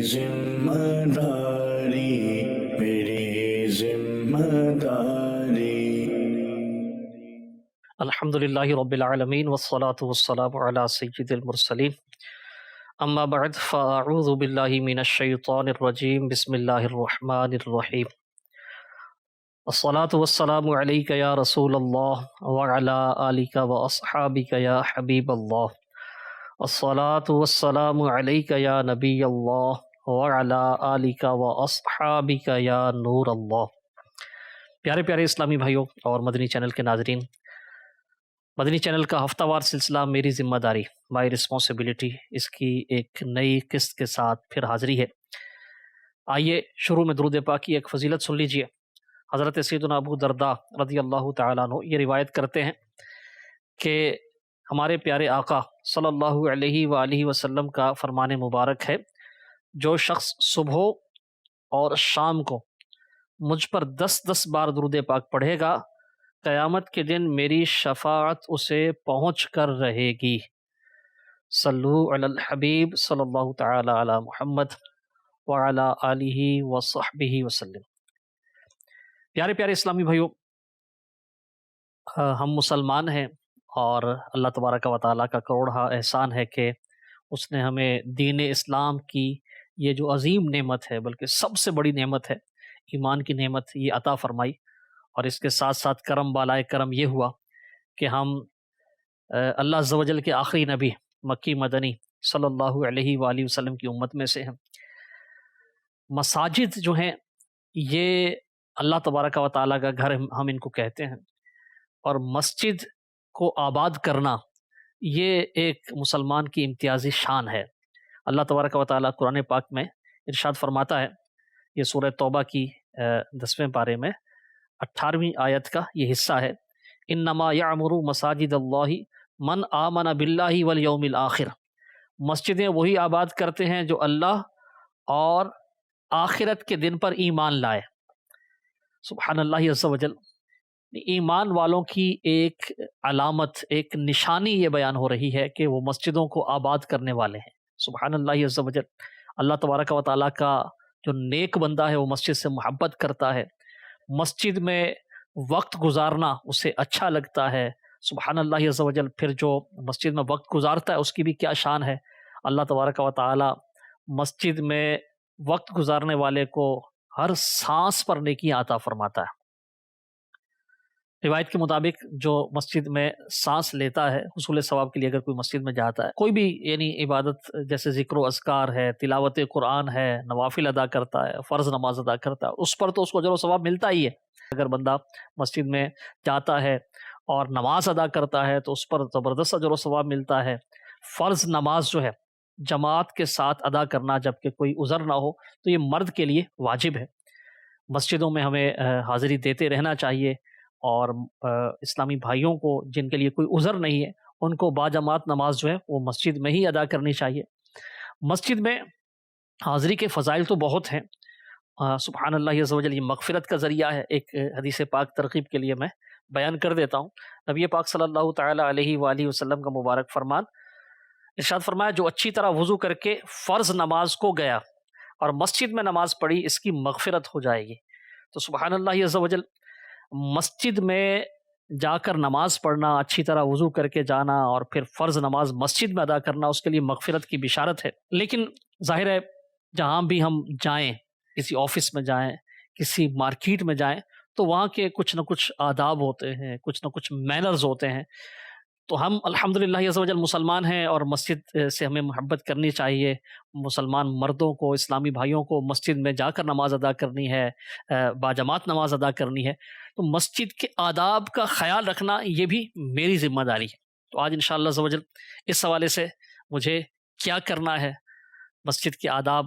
ذمہ داری، میری ذمہ داری۔ الحمدللہ رب العالمین والصلاة والسلام علی سید المرسلین، اما بعد فاعوذ باللہ من الشیطان الرجیم، بسم اللہ الرحمن الرحیم۔ الصلاة والسلام علیک یا رسول اللہ وعلی آلک واصحابک یا حبیب اللہ۔ الصلاة والسلام علیک یا نبی اللہ وعلی آلک واصحابک یا نور اللہ۔ پیارے پیارے اسلامی بھائیوں اور مدنی چینل کے ناظرین، مدنی چینل کا ہفتہ وار سلسلہ میری ذمہ داری، مائی رسپانسبلٹی، اس کی ایک نئی قسط کے ساتھ پھر حاضری ہے۔ آئیے شروع میں درود پاک کی ایک فضیلت سن لیجئے۔ حضرت سیدنا ابو درداء رضی اللہ تعالیٰ عنہ یہ روایت کرتے ہیں کہ ہمارے پیارے آقا صلی اللہ علیہ وآلہ وسلم کا فرمان مبارک ہے، جو شخص صبح اور شام کو مجھ پر 10 بار درود پاک پڑھے گا، قیامت کے دن میری شفاعت اسے پہنچ کر رہے گی۔ صلو علی الحبیب صلی اللہ تعالی علی محمد وعلی آلہ وصحبہ وسلم۔ پیارے پیارے اسلامی بھائیوں، ہم مسلمان ہیں اور اللہ تبارک و تعالیٰ کا کروڑہا احسان ہے کہ اس نے ہمیں دین اسلام کی یہ جو عظیم نعمت ہے، بلکہ سب سے بڑی نعمت ہے، ایمان کی نعمت، یہ عطا فرمائی۔ اور اس کے ساتھ ساتھ کرم بالائے کرم یہ ہوا کہ ہم اللہ عز و جل کے آخری نبی مکی مدنی صلی اللہ علیہ وآلہ وسلم کی امت میں سے ہیں۔ مساجد جو ہیں یہ اللہ تبارک و تعالیٰ کا گھر ہم ان کو کہتے ہیں، اور مسجد کو آباد کرنا یہ ایک مسلمان کی امتیازی شان ہے۔ اللہ تبارک و تعالیٰ قرآن پاک میں ارشاد فرماتا ہے، یہ سورہ توبہ کی 10ویں پارے میں 18ویں آیت کا یہ حصہ ہے، انما یعمر مساجد اللہ من آمن باللہ والیوم الآخر۔ مسجدیں وہی آباد کرتے ہیں جو اللہ اور آخرت کے دن پر ایمان لائے۔ سبحان اللہ عز و جل۔ ایمان والوں کی ایک علامت، ایک نشانی یہ بیان ہو رہی ہے کہ وہ مسجدوں کو آباد کرنے والے ہیں۔ سبحان اللہ عز و جل۔ اللہ تبارک و تعالیٰ کا جو نیک بندہ ہے وہ مسجد سے محبت کرتا ہے، مسجد میں وقت گزارنا اسے اچھا لگتا ہے۔ سبحان اللہ عز و جل۔ پھر جو مسجد میں وقت گزارتا ہے اس کی بھی کیا شان ہے۔ اللہ تبارک و تعالی مسجد میں وقت گزارنے والے کو ہر سانس پر نیکیاں عطا فرماتا ہے۔ روایت کے مطابق جو مسجد میں سانس لیتا ہے، حصول ثواب کے لیے اگر کوئی مسجد میں جاتا ہے، کوئی بھی یعنی عبادت جیسے ذکر و اذکار ہے، تلاوت قرآن ہے، نوافل ادا کرتا ہے، فرض نماز ادا کرتا ہے، اس پر تو اس کو اجر و ثواب ملتا ہی ہے۔ اگر بندہ مسجد میں جاتا ہے اور نماز ادا کرتا ہے تو اس پر زبردست اجر و ثواب ملتا ہے۔ فرض نماز جو ہے جماعت کے ساتھ ادا کرنا، جبکہ کوئی عذر نہ ہو، تو یہ مرد کے لیے واجب ہے۔ مسجدوں میں ہمیں حاضری دیتے رہنا چاہیے، اور اسلامی بھائیوں کو جن کے لیے کوئی عذر نہیں ہے ان کو باجماعت نماز جو ہے وہ مسجد میں ہی ادا کرنی چاہیے۔ مسجد میں حاضری کے فضائل تو بہت ہیں۔ سبحان اللہ عز و جل، یہ مغفرت کا ذریعہ ہے۔ ایک حدیث پاک ترغیب کے لیے میں بیان کر دیتا ہوں۔ نبی پاک صلی اللہ تعالی علیہ وآلہ وسلم کا مبارک فرمان، ارشاد فرمایا، جو اچھی طرح وضو کر کے فرض نماز کو گیا اور مسجد میں نماز پڑھی، اس کی مغفرت ہو جائے گی۔ تو سبحان اللہ عز و جل، مسجد میں جا کر نماز پڑھنا، اچھی طرح وضو کر کے جانا اور پھر فرض نماز مسجد میں ادا کرنا، اس کے لیے مغفرت کی بشارت ہے۔ لیکن ظاہر ہے جہاں بھی ہم جائیں، کسی آفس میں جائیں، کسی مارکیٹ میں جائیں، تو وہاں کے کچھ نہ کچھ آداب ہوتے ہیں، کچھ نہ کچھ مینرز ہوتے ہیں۔ تو ہم الحمدللہ عز و جل مسلمان ہیں اور مسجد سے ہمیں محبت کرنی چاہیے۔ مسلمان مردوں کو، اسلامی بھائیوں کو مسجد میں جا کر نماز ادا کرنی ہے، باجماعت نماز ادا کرنی ہے۔ تو مسجد کے آداب کا خیال رکھنا یہ بھی میری ذمہ داری ہے۔ تو آج انشاءاللہ عز و جل اس حوالے سے مجھے کیا کرنا ہے، مسجد کے آداب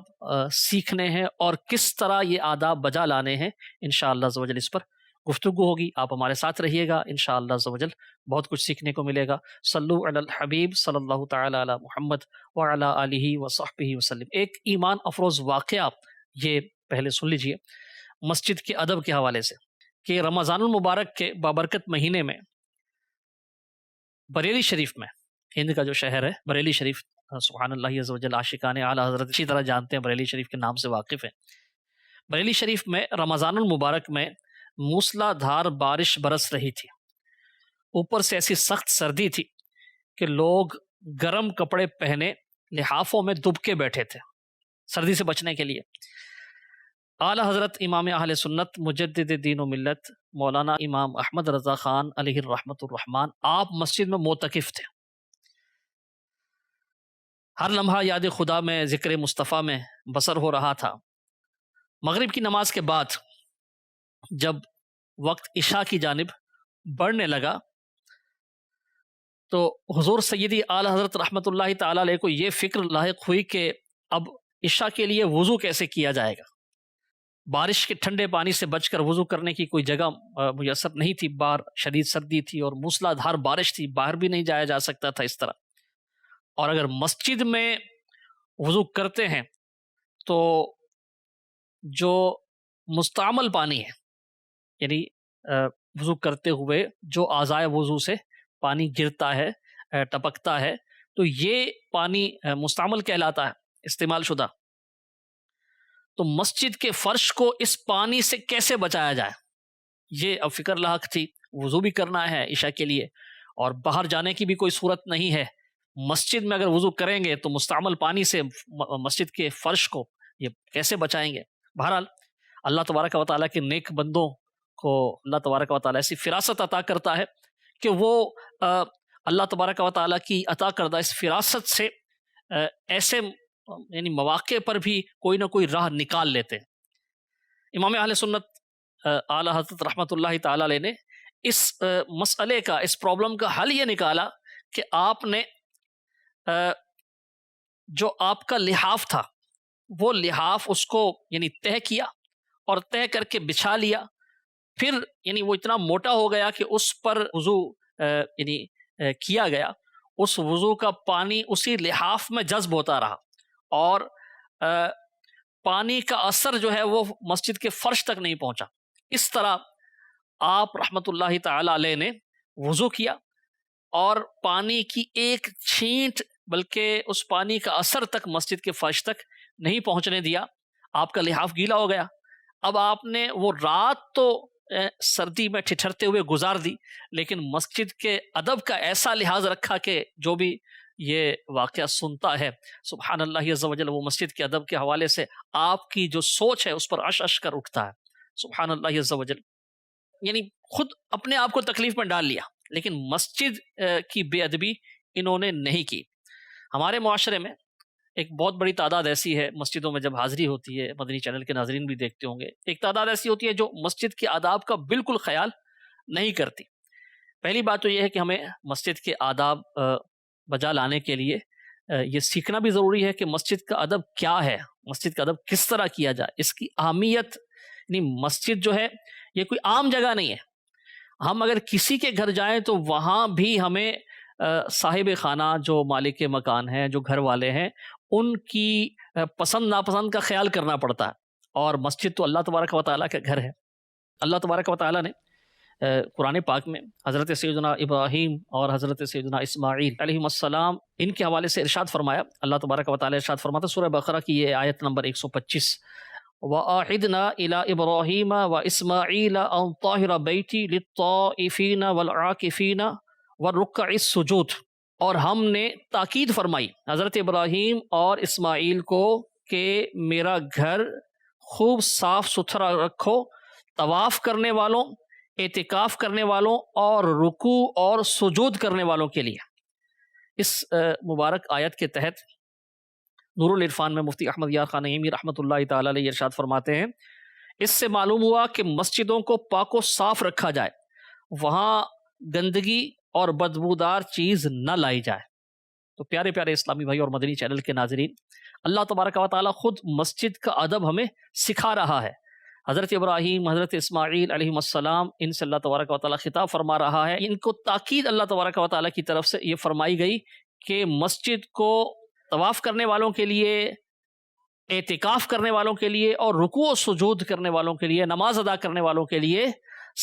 سیکھنے ہیں اور کس طرح یہ آداب بجا لانے ہیں، انشاءاللہ عز و جل اس پر گفتگو ہوگی۔ آپ ہمارے ساتھ رہیے گا، انشاءاللہ عز و جل بہت کچھ سیکھنے کو ملے گا۔ صلو علی الحبیب صلی اللہ تعالی علی محمد وعلی آلہ وصحبہ وسلم۔ ایک ایمان افروز واقعہ یہ پہلے سن لیجئے مسجد کے ادب کے حوالے سے، کہ رمضان المبارک کے بابرکت مہینے میں بریلی شریف میں، ہند کا جو شہر ہے بریلی شریف، سبحان اللہ عز و جل عاشقان اعلیٰ حضرت اچھی طرح جانتے ہیں، بریلی شریف کے نام سے واقف ہیں۔ بریلی شریف میں رمضان المبارک میں موسلا دھار بارش برس رہی تھی، اوپر سے ایسی سخت سردی تھی کہ لوگ گرم کپڑے پہنے لحافوں میں دب کے بیٹھے تھے سردی سے بچنے کے لیے۔ اعلیٰ حضرت امام اہل سنت مجدد دین و ملت مولانا امام احمد رضا خان علیہ الرحمۃ الرحمن آپ مسجد میں معتکف تھے۔ ہر لمحہ یاد خدا میں، ذکر مصطفیٰ میں بسر ہو رہا تھا۔ مغرب کی نماز کے بعد جب وقت عشاء کی جانب بڑھنے لگا تو حضور سیدی اعلیٰ حضرت رحمۃ اللہ تعالیٰ علیہ کو یہ فکر لاحق ہوئی کہ اب عشاء کے لیے وضو کیسے کیا جائے گا۔ بارش کے ٹھنڈے پانی سے بچ کر وضو کرنے کی کوئی جگہ میسر نہیں تھی، باہر شدید سردی تھی اور موسلا دھار بارش تھی، باہر بھی نہیں جایا جا سکتا تھا اس طرح۔ اور اگر مسجد میں وضو کرتے ہیں تو جو مستعمل پانی ہے، یعنی وضو کرتے ہوئے جو اعضائے وضو سے پانی گرتا ہے، ٹپکتا ہے، تو یہ پانی مستعمل کہلاتا ہے، استعمال شدہ۔ تو مسجد کے فرش کو اس پانی سے کیسے بچایا جائے، یہ اب فکر لاحق تھی۔ وضو بھی کرنا ہے عشاء کے لیے اور باہر جانے کی بھی کوئی صورت نہیں ہے، مسجد میں اگر وضو کریں گے تو مستعمل پانی سے مسجد کے فرش کو یہ کیسے بچائیں گے۔ بہرحال اللہ تبارک و تعالیٰ کے نیک بندوں کو اللہ تبارک و تعالیٰ ایسی فراست عطا کرتا ہے کہ وہ اللہ تبارک و تعالیٰ کی عطا کردہ اس فراست سے ایسے یعنی مواقع پر بھی کوئی نہ کوئی راہ نکال لیتے ہیں۔ امام اہل سنت اعلیٰ حضرت رحمۃ اللہ تعالیٰ علیہ نے اس مسئلے کا، اس پرابلم کا حل یہ نکالا کہ آپ نے جو آپ کا لحاف تھا وہ لحاف اس کو یعنی تہہ کیا اور تہہ کر کے بچھا لیا، پھر یعنی وہ اتنا موٹا ہو گیا کہ اس پر وضو یعنی کیا گیا، اس وضو کا پانی اسی لحاف میں جذب ہوتا رہا اور پانی کا اثر جو ہے وہ مسجد کے فرش تک نہیں پہنچا۔ اس طرح آپ رحمت اللہ تعالی علیہ نے وضو کیا اور پانی کی ایک چھینٹ بلکہ اس پانی کا اثر تک مسجد کے فرش تک نہیں پہنچنے دیا، آپ کا لحاف گیلا ہو گیا۔ اب آپ نے وہ رات تو سردی میں ٹھٹھرتے ہوئے گزار دی، لیکن مسجد کے ادب کا ایسا لحاظ رکھا کہ جو بھی یہ واقعہ سنتا ہے سبحان اللہ عز و جل وہ مسجد کے ادب کے حوالے سے آپ کی جو سوچ ہے اس پر عش عش کر اٹھتا ہے، سبحان اللہ عز و جل۔ یعنی خود اپنے آپ کو تکلیف میں ڈال لیا، لیکن مسجد کی بے ادبی انہوں نے نہیں کی۔ ہمارے معاشرے میں ایک بہت بڑی تعداد ایسی ہے، مسجدوں میں جب حاضری ہوتی ہے، مدنی چینل کے ناظرین بھی دیکھتے ہوں گے، ایک تعداد ایسی ہوتی ہے جو مسجد کے آداب کا بالکل خیال نہیں کرتی۔ پہلی بات تو یہ ہے کہ ہمیں مسجد کے آداب بجا لانے کے لیے یہ سیکھنا بھی ضروری ہے کہ مسجد کا ادب کیا ہے، مسجد کا ادب کس طرح کیا جائے، اس کی اہمیت۔ یعنی مسجد جو ہے یہ کوئی عام جگہ نہیں ہے، ہم اگر کسی کے گھر جائیں تو وہاں بھی ہمیں صاحب خانہ جو مالک مکان ہیں، جو گھر والے ہیں، ان کی پسند ناپسند کا خیال کرنا پڑتا ہے، اور مسجد تو اللہ تبارک و تعالیٰ کا گھر ہے۔ اللہ تبارک و تعالیٰ نے قرآن پاک میں حضرت سیدنا ابراہیم اور حضرت سیدنا اسماعیل علیہ السلام ان کے حوالے سے ارشاد فرمایا۔ اللہ تبارک و تعالیٰ ارشاد فرماتا سورہ بقرہ کی یہ آیت نمبر 125، وَآحِدْنَا إِلَىٰ إِبْرَاهِيمَ وَإِسْمَاعِيلَ أَن طَاهِرَ بَيْتِي لِلطَّائِفِينَ وَالْعَاكِفِينَ وَالرُّكَّعِ السُّجُودِ، اور ہم نے تاکید فرمائی حضرت ابراہیم اور اسماعیل کو کہ میرا گھر خوب صاف ستھرا رکھو طواف کرنے والوں، اعتکاف کرنے والوں اور رکوع اور سجود کرنے والوں کے لیے۔ اس مبارک آیت کے تحت نور العرفان میں مفتی احمد یار خان نعیمی رحمۃ اللہ تعالی علیہ ارشاد فرماتے ہیں، اس سے معلوم ہوا کہ مسجدوں کو پاک و صاف رکھا جائے، وہاں گندگی اور بدبودار چیز نہ لائی جائے۔ تو پیارے پیارے اسلامی بھائی اور مدنی چینل کے ناظرین، اللہ تبارک و تعالیٰ خود مسجد کا ادب ہمیں سکھا رہا ہے۔ حضرت ابراہیم، حضرت اسماعیل علیہ السلام، ان سے اللہ تبارک و تعالیٰ خطاب فرما رہا ہے، ان کو تاکید اللہ تبارک و تعالیٰ کی طرف سے یہ فرمائی گئی کہ مسجد کو طواف کرنے والوں کے لیے، اعتکاف کرنے والوں کے لیے اور رکوع و سجود کرنے والوں کے لیے، نماز ادا کرنے والوں کے لیے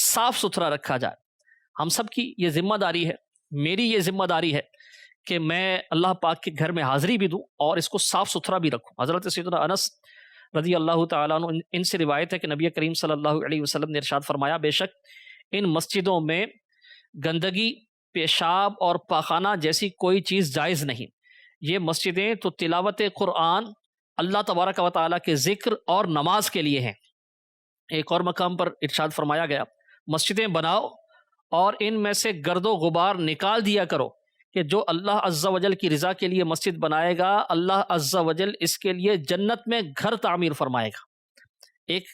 صاف ستھرا رکھا جائے۔ ہم سب کی یہ ذمہ داری ہے، میری یہ ذمہ داری ہے کہ میں اللہ پاک کے گھر میں حاضری بھی دوں اور اس کو صاف ستھرا بھی رکھوں۔ حضرت سیدنا انس رضی اللہ تعالیٰ عنہ ان سے روایت ہے کہ نبی کریم صلی اللہ علیہ وسلم نے ارشاد فرمایا، بے شک ان مسجدوں میں گندگی، پیشاب اور پاخانہ جیسی کوئی چیز جائز نہیں۔ یہ مسجدیں تو تلاوت قرآن، اللہ تبارک و تعالیٰ کے ذکر اور نماز کے لیے ہیں۔ ایک اور مقام پر ارشاد فرمایا گیا، مسجدیں بناؤ اور ان میں سے گرد و غبار نکال دیا کرو کہ جو اللہ عز و جل کی رضا کے لیے مسجد بنائے گا، اللہ عز و جل اس کے لیے جنت میں گھر تعمیر فرمائے گا۔ ایک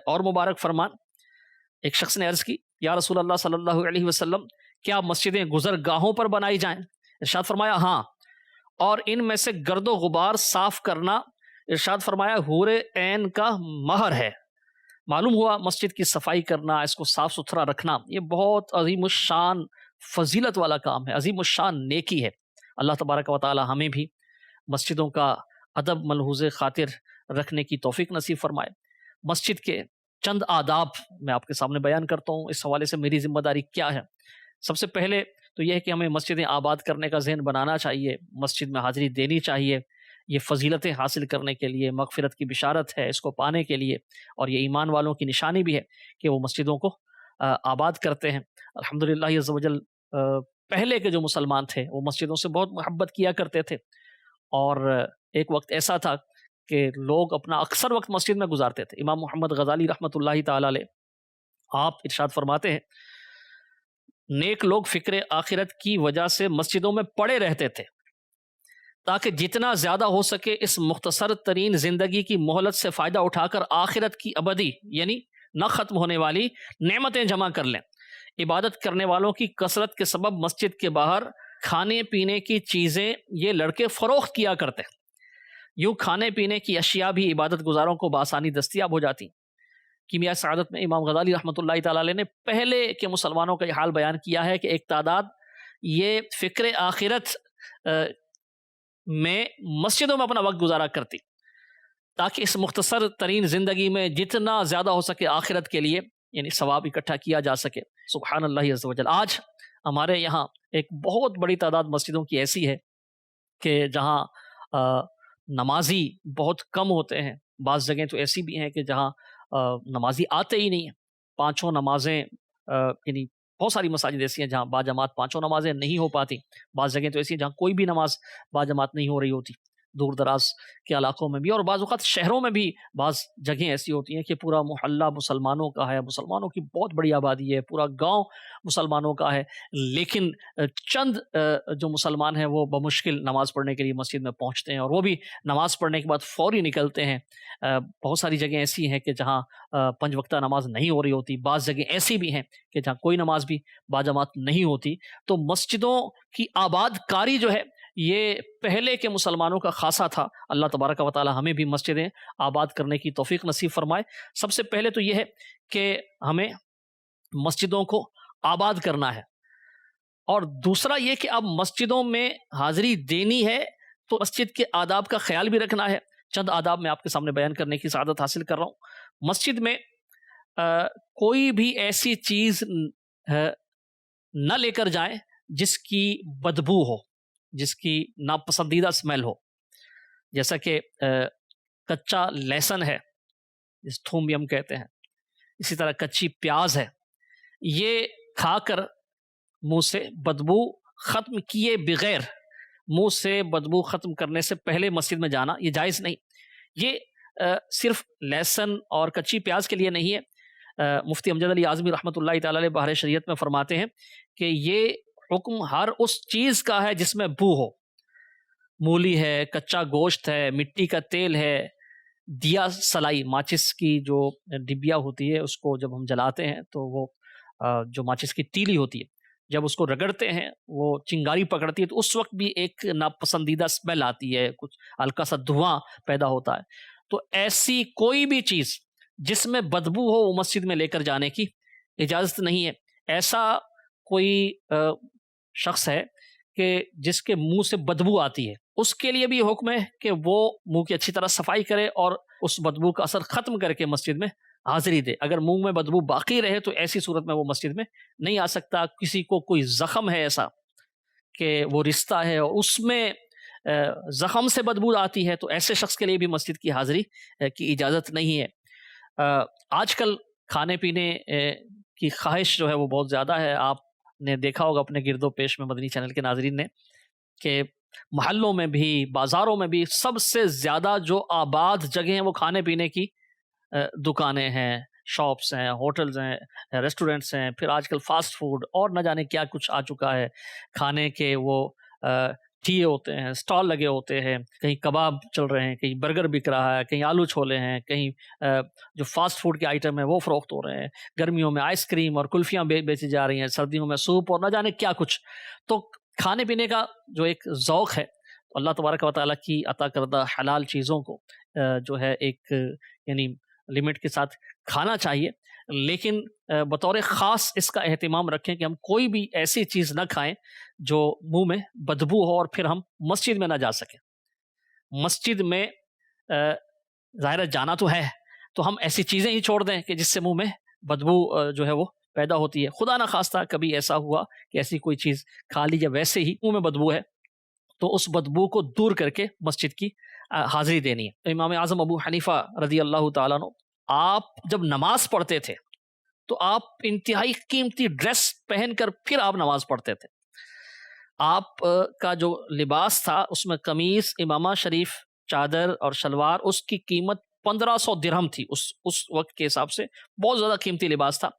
اور مبارک فرمان، ایک شخص نے عرض کی، یا رسول اللہ صلی اللہ علیہ وسلم، کیا مسجدیں گزرگاہوں پر بنائی جائیں؟ ارشاد فرمایا ہاں، اور ان میں سے گرد و غبار صاف کرنا، ارشاد فرمایا، حور عین کا مہر ہے۔ معلوم ہوا مسجد کی صفائی کرنا، اس کو صاف ستھرا رکھنا، یہ بہت عظیم الشان فضیلت والا کام ہے، عظیم الشان نیکی ہے۔ اللہ تبارک و تعالی ہمیں بھی مسجدوں کا ادب ملحوظ خاطر رکھنے کی توفیق نصیب فرمائے۔ مسجد کے چند آداب میں آپ کے سامنے بیان کرتا ہوں، اس حوالے سے میری ذمہ داری کیا ہے۔ سب سے پہلے تو یہ ہے کہ ہمیں مسجدیں آباد کرنے کا ذہن بنانا چاہیے، مسجد میں حاضری دینی چاہیے۔ یہ فضیلتیں حاصل کرنے کے لیے، مغفرت کی بشارت ہے اس کو پانے کے لیے، اور یہ ایمان والوں کی نشانی بھی ہے کہ وہ مسجدوں کو آباد کرتے ہیں۔ الحمدللہ عز و جل پہلے کے جو مسلمان تھے وہ مسجدوں سے بہت محبت کیا کرتے تھے، اور ایک وقت ایسا تھا کہ لوگ اپنا اکثر وقت مسجد میں گزارتے تھے۔ امام محمد غزالی رحمۃ اللہ تعالی علیہ آپ ارشاد فرماتے ہیں، نیک لوگ فکر آخرت کی وجہ سے مسجدوں میں پڑے رہتے تھے تاکہ جتنا زیادہ ہو سکے اس مختصر ترین زندگی کی مہلت سے فائدہ اٹھا کر آخرت کی ابدی یعنی نہ ختم ہونے والی نعمتیں جمع کر لیں۔ عبادت کرنے والوں کی کثرت کے سبب مسجد کے باہر کھانے پینے کی چیزیں یہ لڑکے فروخت کیا کرتے، یوں کھانے پینے کی اشیاء بھی عبادت گزاروں کو بآسانی دستیاب ہو جاتی۔ کیمیا سعادت میں امام غزالی رحمۃ اللہ تعالی علیہ نے پہلے کے مسلمانوں کا یہ حال بیان کیا ہے کہ ایک تعداد یہ فکر آخرت میں مسجدوں میں اپنا وقت گزارا کرتی تاکہ اس مختصر ترین زندگی میں جتنا زیادہ ہو سکے آخرت کے لیے یعنی ثواب اکٹھا کیا جا سکے۔ سبحان اللہ عز و جل۔ آج ہمارے یہاں ایک بہت بڑی تعداد مسجدوں کی ایسی ہے کہ جہاں نمازی بہت کم ہوتے ہیں، بعض جگہیں تو ایسی بھی ہیں کہ جہاں نمازی آتے ہی نہیں ہیں، پانچوں نمازیں یعنی بہت ساری مساجد ایسی ہیں جہاں باجماعت پانچوں نمازیں نہیں ہو پاتی، بعض جگہیں تو ایسی ہیں جہاں کوئی بھی نماز باجماعت نہیں ہو رہی ہوتی، دور دراز کے علاقوں میں بھی، اور بعض اوقات شہروں میں بھی بعض جگہیں ایسی ہوتی ہیں کہ پورا محلہ مسلمانوں کا ہے، مسلمانوں کی بہت بڑی آبادی ہے، پورا گاؤں مسلمانوں کا ہے، لیکن چند جو مسلمان ہیں وہ بمشکل نماز پڑھنے کے لیے مسجد میں پہنچتے ہیں، اور وہ بھی نماز پڑھنے کے بعد فوری نکلتے ہیں۔ بہت ساری جگہیں ایسی ہیں کہ جہاں 5 وقتہ نماز نہیں ہو رہی ہوتی، بعض جگہیں ایسی بھی ہیں کہ جہاں کوئی نماز بھی باجماعت نہیں ہوتی۔ تو مسجدوں کی آباد کاری جو ہے یہ پہلے کے مسلمانوں کا خاصہ تھا۔ اللہ تبارک و تعالی ہمیں بھی مسجدیں آباد کرنے کی توفیق نصیب فرمائے۔ سب سے پہلے تو یہ ہے کہ ہمیں مسجدوں کو آباد کرنا ہے، اور دوسرا یہ کہ اب مسجدوں میں حاضری دینی ہے تو مسجد کے آداب کا خیال بھی رکھنا ہے۔ چند آداب میں آپ کے سامنے بیان کرنے کی سعادت حاصل کر رہا ہوں۔ مسجد میں کوئی بھی ایسی چیز نہ لے کر جائیں جس کی بدبو ہو، جس کی ناپسندیدہ اسمیل ہو، جیسا کہ کچا لہسن ہے جس تھوم بھی ہم کہتے ہیں، اسی طرح کچی پیاز ہے، یہ کھا کر منہ سے بدبو ختم کیے بغیر، منہ سے بدبو ختم کرنے سے پہلے مسجد میں جانا یہ جائز نہیں۔ یہ صرف لہسن اور کچی پیاز کے لیے نہیں ہے۔ مفتی امجد علی اعظمی رحمۃ اللہ تعالی علیہ بحر شریعت میں فرماتے ہیں کہ یہ حکم ہر اس چیز کا ہے جس میں بو ہو، مولی ہے، کچا گوشت ہے، مٹی کا تیل ہے، دیا سلائی، ماچس کی جو ڈبیا ہوتی ہے اس کو جب ہم جلاتے ہیں تو وہ جو ماچس کی تیلی ہوتی ہے جب اس کو رگڑتے ہیں وہ چنگاری پکڑتی ہے تو اس وقت بھی ایک ناپسندیدہ اسمیل آتی ہے، کچھ ہلکا سا دھواں پیدا ہوتا ہے۔ تو ایسی کوئی بھی چیز جس میں بدبو ہو وہ مسجد میں لے کر جانے کی اجازت نہیں ہے۔ ایسا کوئی شخص ہے کہ جس کے منہ سے بدبو آتی ہے، اس کے لیے بھی حکم ہے کہ وہ منہ کی اچھی طرح صفائی کرے اور اس بدبو کا اثر ختم کر کے مسجد میں حاضری دے۔ اگر منہ میں بدبو باقی رہے تو ایسی صورت میں وہ مسجد میں نہیں آ سکتا۔ کسی کو کوئی زخم ہے ایسا کہ وہ رشتہ ہے اور اس میں زخم سے بدبو آتی ہے، تو ایسے شخص کے لیے بھی مسجد کی حاضری کی اجازت نہیں ہے۔ آج کل کھانے پینے کی خواہش جو ہے وہ بہت زیادہ ہے۔ آپ نے دیکھا ہوگا اپنے گرد و پیش میں، مدنی چینل کے ناظرین نے، کہ محلوں میں بھی، بازاروں میں بھی سب سے زیادہ جو آباد جگہیں ہیں وہ کھانے پینے کی دکانیں ہیں، شاپس ہیں، ہوٹلز ہیں، ریسٹورنٹس ہیں، پھر آج کل فاسٹ فوڈ اور نہ جانے کیا کچھ آ چکا ہے۔ کھانے کے وہ ٹھیے ہوتے ہیں، سٹال لگے ہوتے ہیں، کہیں کباب چل رہے ہیں، کہیں برگر بک رہا ہے، کہیں آلو چھولے ہیں، کہیں جو فاسٹ فوڈ کے آئٹم ہیں وہ فروخت ہو رہے ہیں۔ گرمیوں میں آئس کریم اور کلفیاں بیچی جا رہی ہیں، سردیوں میں سوپ اور نہ جانے کیا کچھ۔ تو کھانے پینے کا جو ایک ذوق ہے، اللہ تبارک و تعالیٰ کی عطا کردہ حلال چیزوں کو جو ہے ایک یعنی لمٹ کے ساتھ کھانا چاہیے، لیکن بطور خاص اس کا اہتمام رکھیں کہ ہم کوئی بھی ایسی چیز نہ کھائیں جو منہ میں بدبو ہو اور پھر ہم مسجد میں نہ جا سکیں۔ مسجد میں ظاہر جانا تو ہے، تو ہم ایسی چیزیں ہی چھوڑ دیں کہ جس سے منہ میں بدبو جو ہے وہ پیدا ہوتی ہے۔ خدا نہ خواستہ کبھی ایسا ہوا کہ ایسی کوئی چیز کھا لی یا ویسے ہی منہ میں بدبو ہے، تو اس بدبو کو دور کر کے مسجد کی حاضری دینی ہے۔ تو امام اعظم ابو حنیفہ رضی اللہ تعالیٰ عنہ، آپ جب نماز پڑھتے تھے تو آپ انتہائی قیمتی ڈریس پہن کر پھر آپ نماز پڑھتے تھے۔ آپ کا جو لباس تھا اس میں قمیص، امامہ شریف، چادر اور شلوار، اس کی قیمت 1500 درہم تھی اس وقت کے حساب سے، بہت زیادہ قیمتی لباس تھا،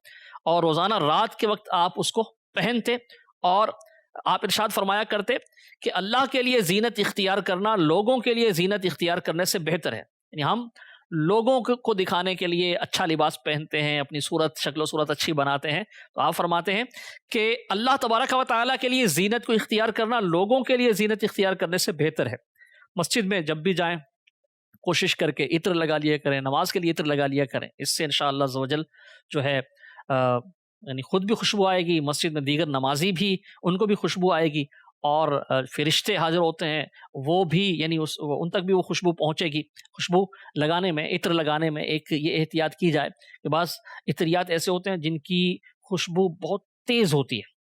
اور روزانہ رات کے وقت آپ اس کو پہنتے، اور آپ ارشاد فرمایا کرتے کہ اللہ کے لیے زینت اختیار کرنا لوگوں کے لیے زینت اختیار کرنے سے بہتر ہے۔ یعنی ہم لوگوں کو دکھانے کے لیے اچھا لباس پہنتے ہیں، اپنی شکل و صورت اچھی بناتے ہیں، تو آپ فرماتے ہیں کہ اللہ تبارک و تعالیٰ کے لیے زینت کو اختیار کرنا لوگوں کے لیے زینت اختیار کرنے سے بہتر ہے۔ مسجد میں جب بھی جائیں کوشش کر کے عطر لگا لیا کریں، نماز کے لیے عطر لگا لیا کریں، اس سے انشاءاللہ عز و جل جو ہے یعنی خود بھی خوشبو آئے گی، مسجد میں دیگر نمازی بھی ان کو بھی خوشبو آئے گی، اور فرشتے حاضر ہوتے ہیں وہ بھی یعنی ان تک بھی وہ خوشبو پہنچے گی۔ خوشبو لگانے میں، عطر لگانے میں ایک یہ احتیاط کی جائے کہ بعض عطریات ایسے ہوتے ہیں جن کی خوشبو بہت تیز ہوتی ہے،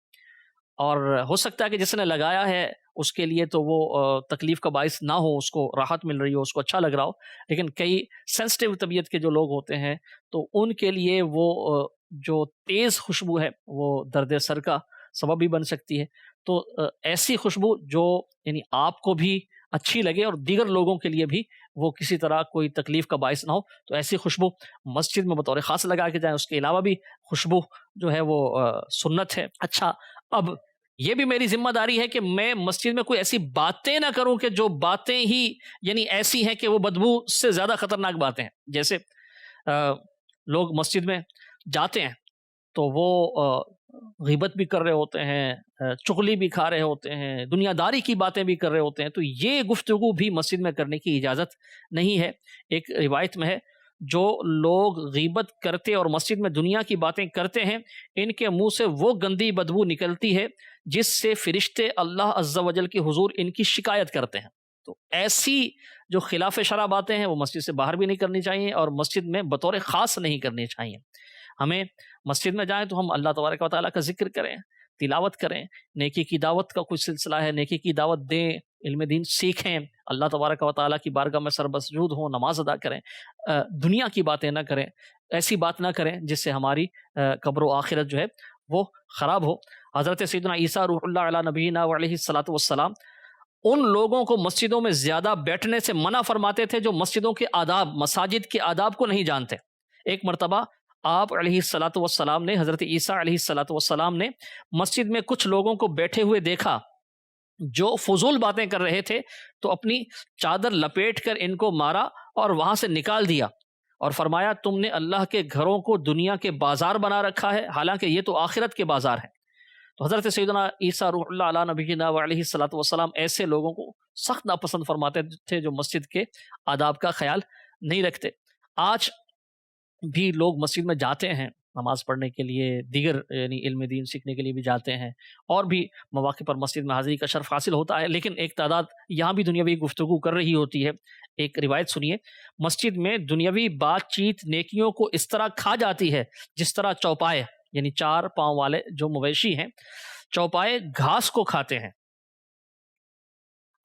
اور ہو سکتا ہے کہ جس نے لگایا ہے اس کے لیے تو وہ تکلیف کا باعث نہ ہو، اس کو راحت مل رہی ہو، اس کو اچھا لگ رہا ہو، لیکن کئی سینسٹیو طبیعت کے جو لوگ ہوتے ہیں تو ان کے لیے وہ جو تیز خوشبو ہے وہ درد سر کا سبب بھی بن سکتی ہے۔ تو ایسی خوشبو جو یعنی آپ کو بھی اچھی لگے اور دیگر لوگوں کے لیے بھی وہ کسی طرح کوئی تکلیف کا باعث نہ ہو، تو ایسی خوشبو مسجد میں بطور خاص لگا کے جائیں۔ اس کے علاوہ بھی خوشبو جو ہے وہ سنت ہے۔ اچھا، اب یہ بھی میری ذمہ داری ہے کہ میں مسجد میں کوئی ایسی باتیں نہ کروں کہ جو باتیں ہی یعنی ایسی ہیں کہ وہ بدبو سے زیادہ خطرناک باتیں ہیں۔ جیسے لوگ مسجد میں جاتے ہیں تو وہ غیبت بھی کر رہے ہوتے ہیں، چغلی بھی کھا رہے ہوتے ہیں، دنیا داری کی باتیں بھی کر رہے ہوتے ہیں، تو یہ گفتگو بھی مسجد میں کرنے کی اجازت نہیں ہے۔ ایک روایت میں ہے، جو لوگ غیبت کرتے اور مسجد میں دنیا کی باتیں کرتے ہیں، ان کے منہ سے وہ گندی بدبو نکلتی ہے جس سے فرشتے اللہ عز و جل کے حضور ان کی شکایت کرتے ہیں۔ تو ایسی جو خلاف شرع باتیں ہیں وہ مسجد سے باہر بھی نہیں کرنی چاہیے اور مسجد میں بطور خاص نہیں کرنی چاہیے۔ ہمیں مسجد میں جائیں تو ہم اللہ تبارک و تعالیٰ کا ذکر کریں، تلاوت کریں، نیکی کی دعوت کا کوئی سلسلہ ہے نیکی کی دعوت دیں، علم دین سیکھیں، اللہ تبارک و تعالیٰ کی بارگاہ میں سربسجود ہوں، نماز ادا کریں، دنیا کی باتیں نہ کریں، ایسی بات نہ کریں جس سے ہماری قبر و آخرت جو ہے وہ خراب ہو۔ حضرت سیدنا عیسیٰ روح اللہ علیہ نبینا علیہ الصلوۃ والسلام ان لوگوں کو مسجدوں میں زیادہ بیٹھنے سے منع فرماتے تھے جو مسجدوں کے آداب، مساجد کے آداب کو نہیں جانتے۔ ایک مرتبہ آپ علیہ الصلوۃ والسلام نے، حضرت عیسیٰ علیہ الصلوۃ والسلام نے مسجد میں کچھ لوگوں کو بیٹھے ہوئے دیکھا جو فضول باتیں کر رہے تھے، تو اپنی چادر لپیٹ کر ان کو مارا اور وہاں سے نکال دیا، اور فرمایا تم نے اللہ کے گھروں کو دنیا کے بازار بنا رکھا ہے، حالانکہ یہ تو آخرت کے بازار ہیں۔ تو حضرت سیدنا عیسیٰ روح اللہ علیہ نبینا علیہ الصلوۃ والسلام ایسے لوگوں کو سخت ناپسند فرماتے تھے جو مسجد کے آداب کا خیال نہیں رکھتے۔ آج بھی لوگ مسجد میں جاتے ہیں نماز پڑھنے کے لیے، دیگر یعنی علم دین سیکھنے کے لیے بھی جاتے ہیں، اور بھی مواقع پر مسجد میں حاضری کا شرف حاصل ہوتا ہے، لیکن ایک تعداد یہاں بھی دنیاوی گفتگو کر رہی ہوتی ہے۔ ایک روایت سنیے، مسجد میں دنیاوی بات چیت نیکیوں کو اس طرح کھا جاتی ہے جس طرح چوپائے یعنی 4 پاؤں والے جو مویشی ہیں، چوپائے گھاس کو کھاتے ہیں،